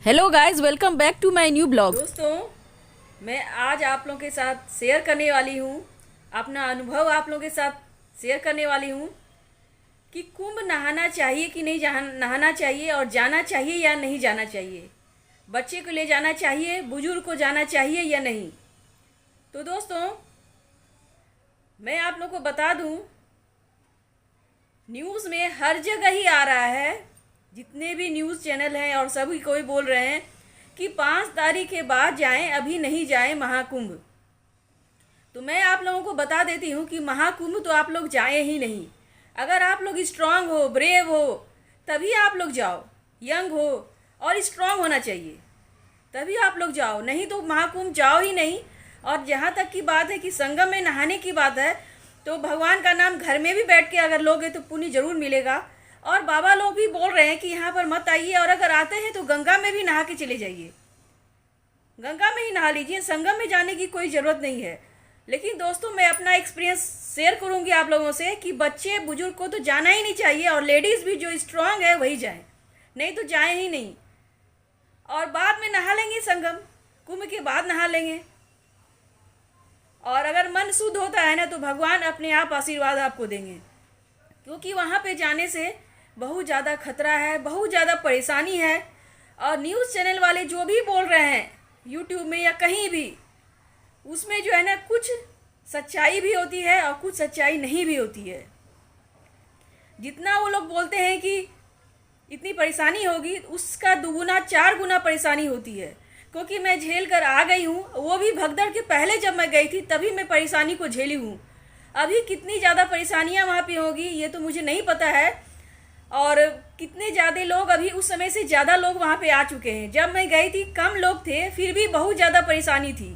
Hello guys, welcome back to my new blog. दोस्तों, मैं आज आप लोगों के साथ शेयर करने वाली हूँ अपना अनुभव आप लोगों के साथ शेयर करने वाली हूँ कि कुंभ नहाना चाहिए कि नहीं नहाना चाहिए और जाना चाहिए या नहीं जाना चाहिए। बच्चे को ले जाना चाहिए, बुजुर्ग को जाना चाहिए या नहीं। तो दोस्तों, मैं आप लोगों को बता दूँ, न्यूज़ में हर जगह ही आ रहा है, जितने भी न्यूज़ चैनल हैं और सभी कोई बोल रहे हैं कि 5 तारीख के बाद जाएं, अभी नहीं जाएं महाकुंभ। तो मैं आप लोगों को बता देती हूँ कि महाकुंभ तो आप लोग जाएं ही नहीं। अगर आप लोग स्ट्रांग हो, ब्रेव हो, तभी आप लोग जाओ। यंग हो और स्ट्रांग होना चाहिए, तभी आप लोग जाओ, नहीं तो महाकुंभ जाओ ही नहीं। और जहाँ तक की बात है कि संगम में नहाने की बात है, तो भगवान का नाम घर में भी बैठ के अगर लोगे तो पुण्य जरूर मिलेगा। और बाबा लोग भी बोल रहे हैं कि यहाँ पर मत आइए, और अगर आते हैं तो गंगा में भी नहा के चले जाइए, गंगा में ही नहा लीजिए, संगम में जाने की कोई ज़रूरत नहीं है। लेकिन दोस्तों, मैं अपना एक्सपीरियंस शेयर करूंगी आप लोगों से कि बच्चे बुजुर्ग को तो जाना ही नहीं चाहिए, और लेडीज़ भी जो स्ट्रांग है वही जाए, नहीं तो जाए ही नहीं। और बाद में नहा लेंगे, संगम कुंभ के बाद नहा लेंगे। और अगर मन शुद्ध होता है ना, तो भगवान अपने आप आशीर्वाद आपको देंगे, क्योंकि वहाँ पे जाने से बहुत ज़्यादा खतरा है, बहुत ज़्यादा परेशानी है। और न्यूज़ चैनल वाले जो भी बोल रहे हैं यूट्यूब में या कहीं भी, उसमें जो है ना, कुछ सच्चाई भी होती है और कुछ सच्चाई नहीं भी होती है। जितना वो लोग बोलते हैं कि इतनी परेशानी होगी, उसका दुगुना 4 गुना परेशानी होती है, क्योंकि मैं झेल कर आ गई हूँ। वो भी भगदड़ के पहले जब मैं गई थी तभी मैं परेशानी को झेली हूँ। अभी कितनी ज़्यादा परेशानियाँ वहाँ पे होगी ये तो मुझे नहीं पता है। और कितने ज़्यादा लोग, अभी उस समय से ज़्यादा लोग वहाँ पे आ चुके हैं। जब मैं गई थी कम लोग थे, फिर भी बहुत ज़्यादा परेशानी थी।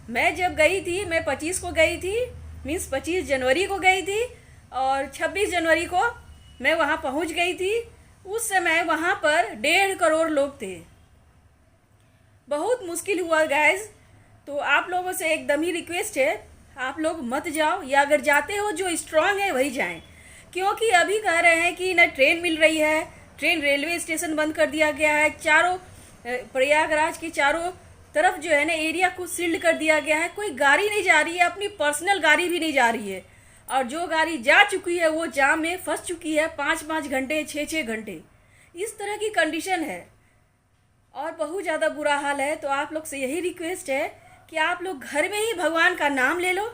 मैं जब गई थी, मैं 25 को गई थी, मीन्स 25 जनवरी को गई थी, और 26 जनवरी को मैं वहाँ पहुँच गई थी। उस समय वहाँ पर 1.5 करोड़ लोग थे। बहुत मुश्किल हुआ गैस। तो आप लोगों से एकदम ही रिक्वेस्ट है, आप लोग मत जाओ, या अगर जाते हो जो स्ट्रांग है वही जाएं। क्योंकि अभी कह रहे हैं कि न ट्रेन मिल रही है, ट्रेन रेलवे स्टेशन बंद कर दिया गया है, चारों प्रयागराज के चारों तरफ जो है ना एरिया को सील्ड कर दिया गया है। कोई गाड़ी नहीं जा रही है, अपनी पर्सनल गाड़ी भी नहीं जा रही है। और जो गाड़ी जा चुकी है वो जाम में फंस चुकी है, 5-5 घंटे, 6-6 घंटे, इस तरह की कंडीशन है और बहुत ज़्यादा बुरा हाल है। तो आप लोग से यही रिक्वेस्ट है कि आप लोग घर में ही भगवान का नाम ले लो,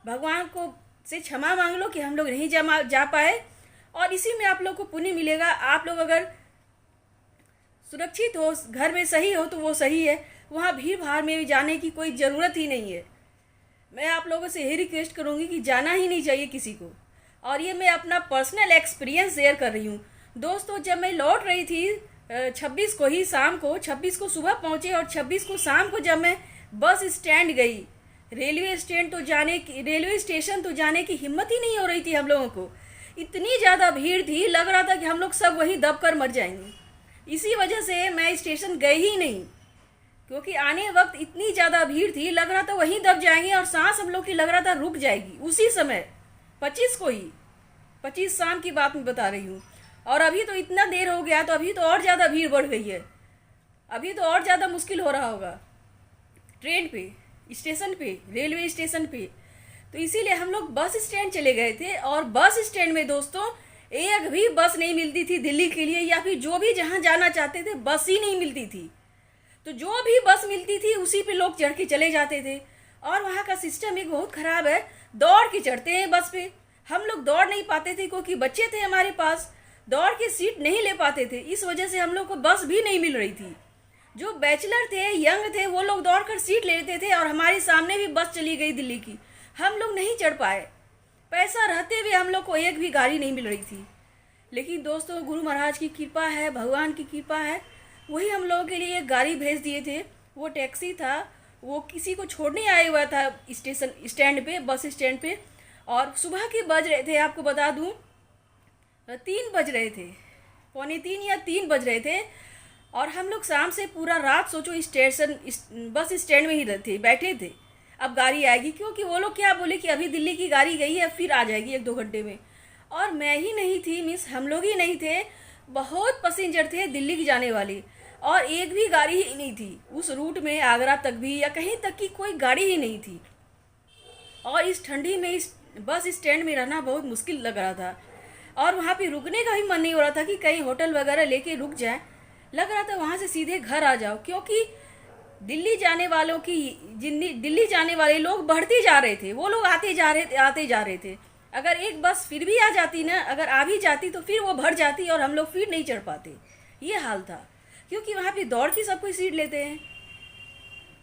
भगवान को से क्षमा मांग लो कि हम लोग नहीं जा पाए, और इसी में आप लोग को पुण्य मिलेगा। आप लोग अगर सुरक्षित हो, घर में सही हो, तो वो सही है। वहाँ भीड़ भाड़ में भी जाने की कोई ज़रूरत ही नहीं है। मैं आप लोगों से यही रिक्वेस्ट करूँगी कि जाना ही नहीं चाहिए किसी को। और ये मैं अपना पर्सनल एक्सपीरियंस शेयर कर रही हूँ। दोस्तों, जब मैं लौट रही थी 26 को ही शाम को, 26 को सुबह पहुँचे और 26 को शाम को जब मैं बस स्टैंड गई, रेलवे स्टेशन तो जाने की हिम्मत ही नहीं हो रही थी हम लोगों को। इतनी ज़्यादा भीड़ थी, लग रहा था कि हम लोग सब वहीं दब कर मर जाएंगे। इसी वजह से मैं स्टेशन गई ही नहीं, क्योंकि आने वक्त इतनी ज़्यादा भीड़ थी, लग रहा था वहीं दब जाएंगे, और सांस हम लोग की लग रहा था रुक जाएगी उसी समय। 25 को ही, 25 शाम की बात मैं बता रही हूँ। और अभी तो इतना देर हो गया, तो अभी तो और ज़्यादा भीड़ बढ़ गई है, अभी तो और ज़्यादा मुश्किल हो रहा होगा ट्रेन पे, स्टेशन पे, रेलवे स्टेशन पे। तो इसीलिए हम लोग बस स्टैंड चले गए थे। और बस स्टैंड में दोस्तों एक भी बस नहीं मिलती थी दिल्ली के लिए, या फिर जो भी जहाँ जाना चाहते थे बस ही नहीं मिलती थी। तो जो भी बस मिलती थी उसी पे लोग चढ़ के चले जाते थे। और वहाँ का सिस्टम एक बहुत ख़राब है, दौड़ के चढ़ते हैं बस पे। हम लोग दौड़ नहीं पाते थे, क्योंकि बच्चे थे हमारे पास, दौड़ के सीट नहीं ले पाते थे। इस वजह से हम लोग को बस भी नहीं मिल रही थी। जो बैचलर थे, यंग थे, वो लोग दौड़ कर सीट ले लेते थे। और हमारे सामने भी बस चली गई दिल्ली की, हम लोग नहीं चढ़ पाए। पैसा रहते हुए हम लोग को एक भी गाड़ी नहीं मिल रही थी। लेकिन दोस्तों, गुरु महाराज की कृपा है, भगवान की कृपा है, वही हम लोगों के लिए एक गाड़ी भेज दिए थे। वो टैक्सी था, वो किसी को छोड़ने आया हुआ था स्टेशन स्टैंड पे, बस स्टैंड पे। और सुबह के बज रहे थे, आपको बता दूं 3 बज रहे थे, 2:45 या 3 बज रहे थे। और हम लोग शाम से पूरा रात सोचो स्टेशन बस स्टैंड में ही रहते बैठे थे, अब गाड़ी आएगी। क्योंकि वो लोग क्या बोले कि अभी दिल्ली की गाड़ी गई है, फिर आ जाएगी 1-2 घंटे में। और मैं ही नहीं थी, मिस हम लोग ही नहीं थे, बहुत पैसेंजर थे दिल्ली की जाने वाली। और एक भी गाड़ी ही नहीं थी उस रूट में, आगरा तक भी या कहीं तक की कोई गाड़ी ही नहीं थी। और इस ठंडी में इस बस स्टैंड में रहना बहुत मुश्किल लग रहा था, और वहाँ पे रुकने का भी मन नहीं हो रहा था कि कहीं होटल वगैरह लेके रुक जाए। लग रहा था वहाँ से सीधे घर आ जाओ, क्योंकि दिल्ली जाने वालों की दिल्ली जाने वाले लोग बढ़ते जा रहे थे, वो लोग आते जा रहे थे। अगर एक बस फिर भी आ जाती ना, अगर आ भी जाती तो फिर वो भर जाती और हम लोग फिर नहीं चढ़ पाते। ये हाल था, क्योंकि वहाँ पे दौड़ की सब कोई सीट लेते हैं।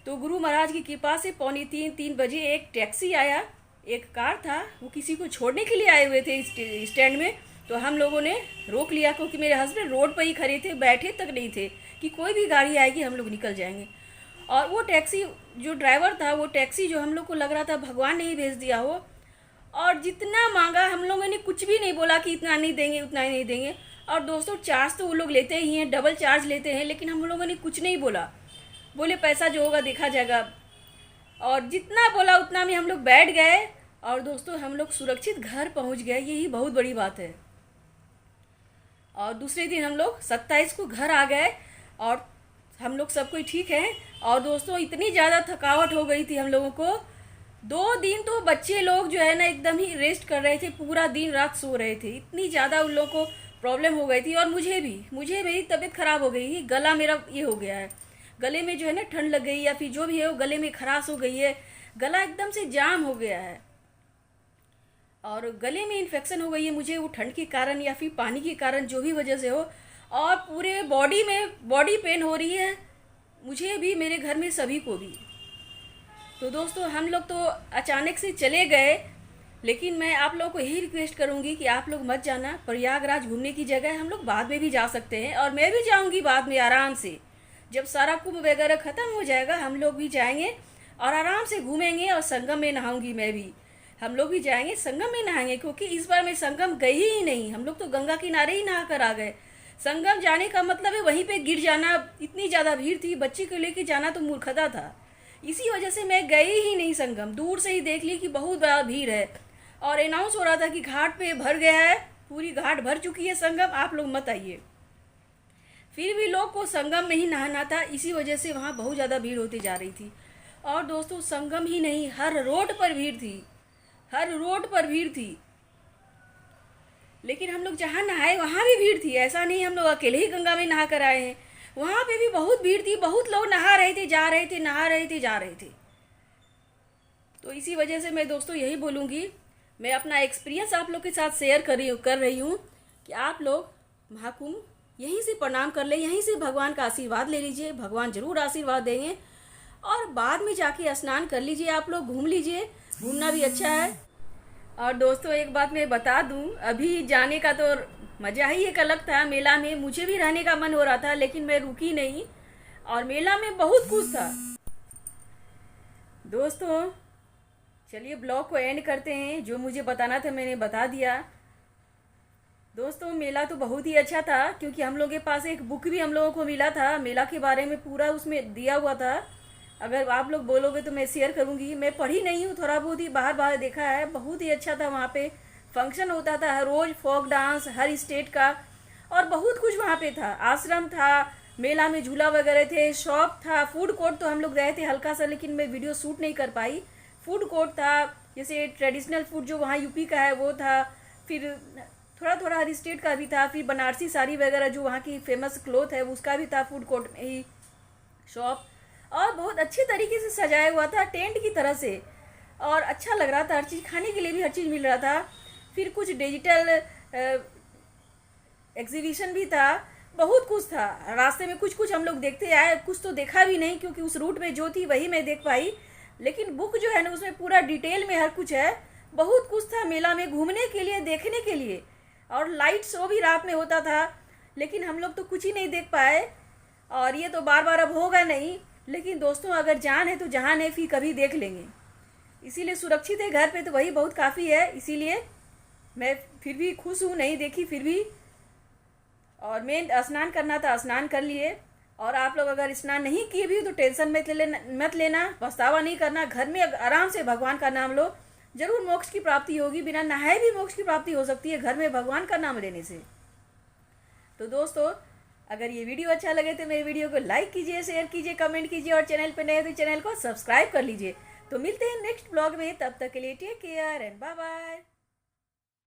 तो गुरु महाराज की कृपा से 2:45-3 बजे एक टैक्सी आया, एक कार था, वो किसी को छोड़ने के लिए आए हुए थे स्टैंड में। तो हम लोगों ने रोक लिया, क्योंकि मेरे हस्बैंड रोड पर ही खड़े थे, बैठे तक नहीं थे कि कोई भी गाड़ी आएगी हम लोग निकल जाएंगे। और वो टैक्सी जो ड्राइवर था, वो टैक्सी जो हम लोग को लग रहा था भगवान ने ही भेज दिया हो। और जितना मांगा हम लोगों ने कुछ भी नहीं बोला कि इतना नहीं देंगे उतना ही नहीं देंगे। और दोस्तों चार्ज तो वो लोग लेते ही हैं, डबल चार्ज लेते हैं, लेकिन हम लोगों ने कुछ नहीं बोला, बोले पैसा जो होगा देखा जाएगा। और जितना बोला उतना में हम लोग बैठ गए और दोस्तों हम लोग सुरक्षित घर पहुंच गए, यही बहुत बड़ी बात है। और दूसरे दिन हम लोग 27 को घर आ गए और हम लोग सब कोई ठीक है। और दोस्तों इतनी ज़्यादा थकावट हो गई थी हम लोगों को, 2 दिन तो बच्चे लोग जो है ना एकदम ही रेस्ट कर रहे थे, पूरा दिन रात सो रहे थे, इतनी ज़्यादा उन लोगों को प्रॉब्लम हो गई थी। और मुझे मेरी तबीयत ख़राब हो गई थी, गला मेरा ये हो गया है, गले में जो है ना ठंड लग गई या फिर जो भी है वो गले में खराश हो गई है, गला एकदम से जाम हो गया है और गले में इन्फेक्शन हो गई है मुझे, वो ठंड के कारण या फिर पानी के कारण जो भी वजह से हो। और पूरे बॉडी में बॉडी पेन हो रही है मुझे भी, मेरे घर में सभी को भी। तो दोस्तों हम लोग तो अचानक से चले गए, लेकिन मैं आप लोगों को यही रिक्वेस्ट करूंगी कि आप लोग मत जाना। प्रयागराज घूमने की जगह हम लोग बाद में भी जा सकते हैं, और मैं भी जाऊंगी बाद में आराम से, जब सारा कुंभ वगैरह ख़त्म हो जाएगा हम लोग भी जाएंगे और आराम से घूमेंगे। और संगम में नहाऊंगी मैं भी, हम लोग भी जाएंगे संगम में नहाएंगे, क्योंकि इस बार मैं संगम गई ही नहीं, हम लोग तो गंगा किनारे ही नहा कर आ गए। संगम जाने का मतलब है वहीं पे गिर जाना, इतनी ज़्यादा भीड़ थी, बच्चे को लेके जाना तो मूर्खता था, इसी वजह से मैं गई ही नहीं संगम। दूर से ही देख ली कि बहुत बड़ा भीड़ है और अनाउंस हो रहा था कि घाट पे भर गया है, पूरी घाट भर चुकी है संगम, आप लोग मत आइए। फिर भी लोग को संगम में ही नहाना था, इसी वजह से वहाँ बहुत ज़्यादा भीड़ होती जा रही थी। और दोस्तों संगम ही नहीं, हर रोड पर भीड़ थी, हर रोड पर भीड़ थी। लेकिन हम लोग जहाँ नहाए वहाँ भी भीड़ थी, ऐसा नहीं हम लोग अकेले ही गंगा में नहा कर आए हैं, वहाँ पे भी बहुत भीड़ थी, बहुत लोग नहा रहे थे, जा रहे थे, नहा रहे थे, जा रहे थे। तो इसी वजह से मैं दोस्तों यही बोलूँगी, मैं अपना एक्सपीरियंस आप लोग के साथ शेयर कर रही हूँ कि आप लोग महाकुंभ यहीं से प्रणाम कर ले, यहीं से भगवान का आशीर्वाद ले लीजिए, भगवान जरूर आशीर्वाद देंगे। और बाद में जाके स्नान कर लीजिए, आप लोग घूम लीजिए, घूमना भी अच्छा है। और दोस्तों एक बात मैं बता दूं, अभी जाने का तो मज़ा ही एक अलग था। मेला में मुझे भी रहने का मन हो रहा था, लेकिन मैं रुकी नहीं, और मेला में बहुत कुछ था। दोस्तों चलिए ब्लॉग को एंड करते हैं, जो मुझे बताना था मैंने बता दिया। दोस्तों मेला तो बहुत ही अच्छा था, क्योंकि हम लोगों के पास एक बुक भी हम लोगों को मिला था, मेला के बारे में पूरा उसमें दिया हुआ था। अगर आप लोग बोलोगे तो मैं शेयर करूंगी, मैं पढ़ी नहीं हूँ, थोड़ा बहुत ही बाहर देखा है, बहुत ही अच्छा था। वहाँ पे फंक्शन होता था हर रोज़, फोक डांस हर स्टेट का, और बहुत कुछ वहाँ पे था, आश्रम था, मेला में झूला वगैरह थे, शॉप था, फूड कोर्ट तो हम लोग गए थे हल्का सा, लेकिन मैं वीडियो शूट नहीं कर पाई। फूड कोर्ट था, जैसे ट्रेडिशनल फूड जो वहाँ यूपी का है वो था, फिर थोड़ा हर स्टेट का भी था, फिर बनारसी साड़ी वगैरह जो वहाँ की फेमस क्लोथ है उसका भी था फूड कोर्ट में ही शॉप, और बहुत अच्छे तरीके से सजाया हुआ था टेंट की तरह से, और अच्छा लग रहा था, हर चीज़ खाने के लिए भी हर चीज़ मिल रहा था। फिर कुछ डिजिटल एग्जीबिशन भी था, बहुत कुछ था। रास्ते में कुछ हम लोग देखते आए, कुछ तो देखा भी नहीं, क्योंकि उस रूट में जो थी वही मैं देख पाई, लेकिन बुक जो है ना उसमें पूरा डिटेल में हर कुछ है, बहुत कुछ था मेला में घूमने के लिए, देखने के लिए। और लाइट शो भी रात में होता था, लेकिन हम लोग तो कुछ ही नहीं देख पाए, और ये तो बार बार अब होगा नहीं। लेकिन दोस्तों अगर जान है तो जहान है, फिर कभी देख लेंगे, इसीलिए सुरक्षित है घर पे तो वही बहुत काफ़ी है। इसीलिए मैं फिर भी खुश हूँ, नहीं देखी फिर भी। और मैं स्नान करना था, स्नान कर लिए। और आप लोग अगर स्नान नहीं किए भी तो टेंशन मत लेना, पछतावा नहीं करना, घर में आराम से भगवान का नाम लो, जरूर मोक्ष की प्राप्ति होगी। बिना नहाए भी मोक्ष की प्राप्ति हो सकती है घर में भगवान का नाम लेने से। तो दोस्तों अगर ये वीडियो अच्छा लगे तो मेरे वीडियो को लाइक कीजिए, शेयर कीजिए, कमेंट कीजिए और चैनल पर नए तो चैनल को सब्सक्राइब कर लीजिए। तो मिलते हैं नेक्स्ट ब्लॉग में, तब तक के लिए take care and bye bye.